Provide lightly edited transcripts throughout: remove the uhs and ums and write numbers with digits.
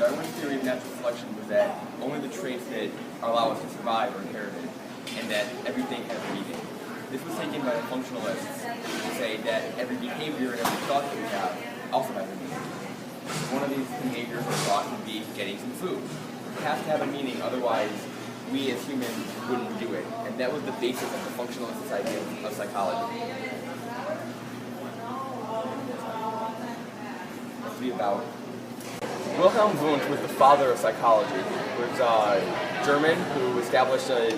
Darwin's theory of natural selection was that only the traits that allow us to survive are inherited, and that everything has a meaning. This was taken by the functionalists to say that every behavior and every thought that we have also has a meaning. One of these behaviors or thoughts would be getting some food. It has to have a meaning, otherwise we as humans wouldn't do it. And that was the basis of the functionalist idea of psychology. Let's be about Wilhelm Wundt was the father of psychology. He was German who established a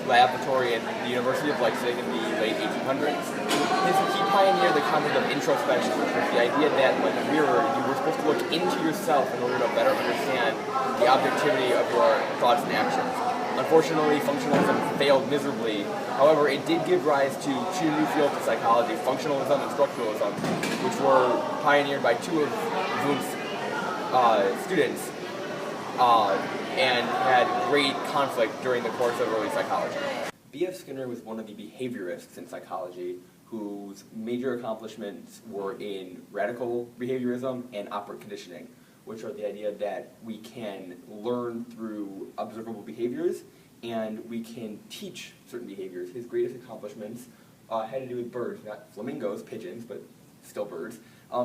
laboratory at the University of Leipzig in the late 1800s. He pioneered the concept of introspection, which was the idea that, like a mirror, you were supposed to look into yourself in order to better understand the objectivity of your thoughts and actions. Unfortunately, functionalism failed miserably. However, it did give rise to two new fields of psychology, functionalism and structuralism, which were pioneered by two of Wundt's students and had great conflict during the course of early psychology. B.F. Skinner was one of the behaviorists in psychology whose major accomplishments were in radical behaviorism and operant conditioning, which are the idea that we can learn through observable behaviors and we can teach certain behaviors. His greatest accomplishments had to do with birds, not flamingos, pigeons, but still birds.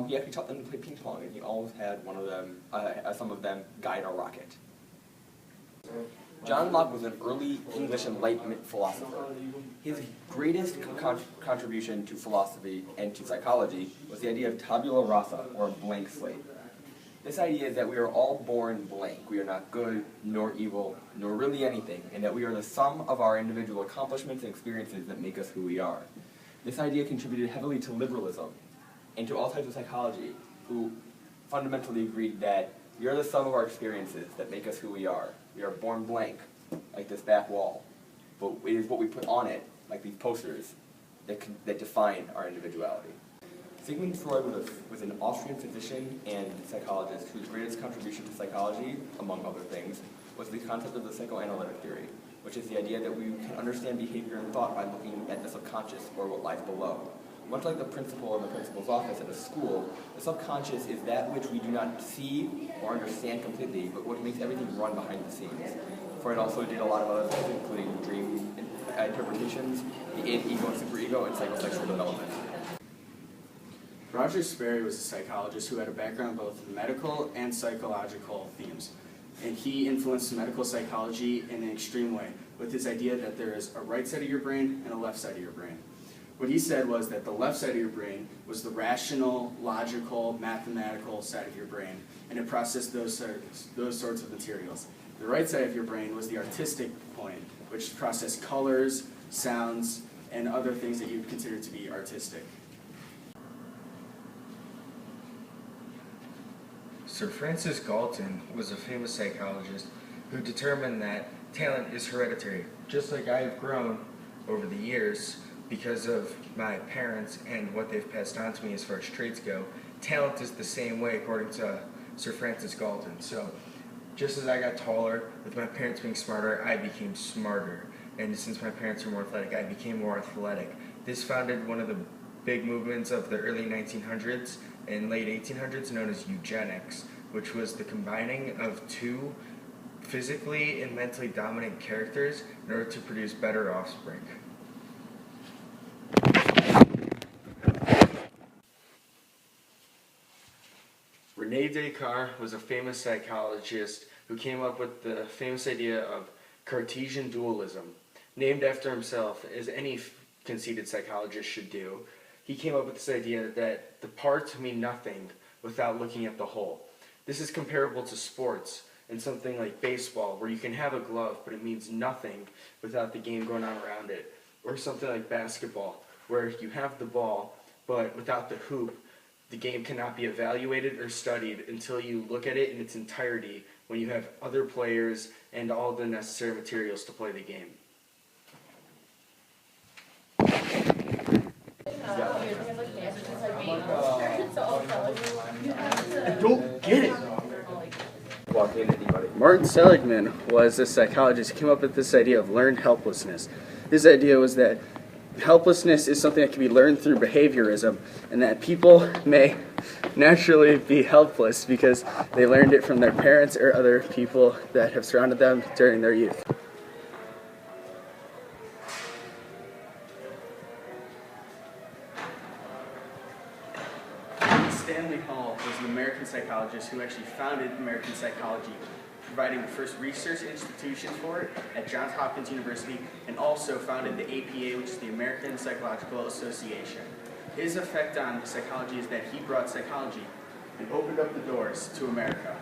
He actually taught them to play ping pong, and he always had one of them, some of them, guide a rocket. John Locke was an early English Enlightenment philosopher. His greatest contribution to philosophy and to psychology was the idea of tabula rasa, or a blank slate. This idea is that we are all born blank. We are not good, nor evil, nor really anything, and that we are the sum of our individual accomplishments and experiences that make us who we are. This idea contributed heavily to liberalism and to all types of psychology, who fundamentally agreed that we are the sum of our experiences that make us who we are. We are born blank, like this back wall, but it is what we put on it, like these posters, that define our individuality. Sigmund Freud was an Austrian physician and psychologist whose greatest contribution to psychology, among other things, was the concept of the psychoanalytic theory, which is the idea that we can understand behavior and thought by looking at the subconscious, or what lies below. Much like the principal in the principal's office at a school, the subconscious is that which we do not see or understand completely, but what makes everything run behind the scenes. Freud also did a lot of other things, including dream interpretations, the ego and superego, and psychosexual development. Roger Sperry was a psychologist who had a background in both medical and psychological themes, and he influenced medical psychology in an extreme way with his idea that there is a right side of your brain and a left side of your brain. What he said was that the left side of your brain was the rational, logical, mathematical side of your brain, and it processed those sorts of materials. The right side of your brain was the artistic point, which processed colors, sounds, and other things that you would consider to be artistic. Sir Francis Galton was a famous psychologist who determined that talent is hereditary. Just like I have grown over the years because of my parents and what they've passed on to me as far as traits go, talent is the same way according to Sir Francis Galton. So just as I got taller, with my parents being smarter, I became smarter. And since my parents were more athletic, I became more athletic. This founded one of the big movements of the early 1900s and late 1800s known as eugenics, which was the combining of two physically and mentally dominant characters in order to produce better offspring. René Descartes was a famous psychologist who came up with the famous idea of Cartesian dualism. Named after himself, as any conceited psychologist should do, he came up with this idea that the parts mean nothing without looking at the whole. This is comparable to sports and something like baseball, where you can have a glove, but it means nothing without the game going on around it. Or something like basketball, where you have the ball, but without the hoop, the game cannot be evaluated or studied until you look at it in its entirety when you have other players and all the necessary materials to play the game. I don't get it. Martin Seligman was a psychologist who came up with this idea of learned helplessness. His idea was that helplessness is something that can be learned through behaviorism, and that people may naturally be helpless because they learned it from their parents or other people that have surrounded them during their youth. Stanley Hall was an American psychologist who actually founded American psychology, providing the first research institution for it at Johns Hopkins University, and also founded the APA, which is the American Psychological Association. His effect on psychology is that he brought psychology and opened up the doors to America.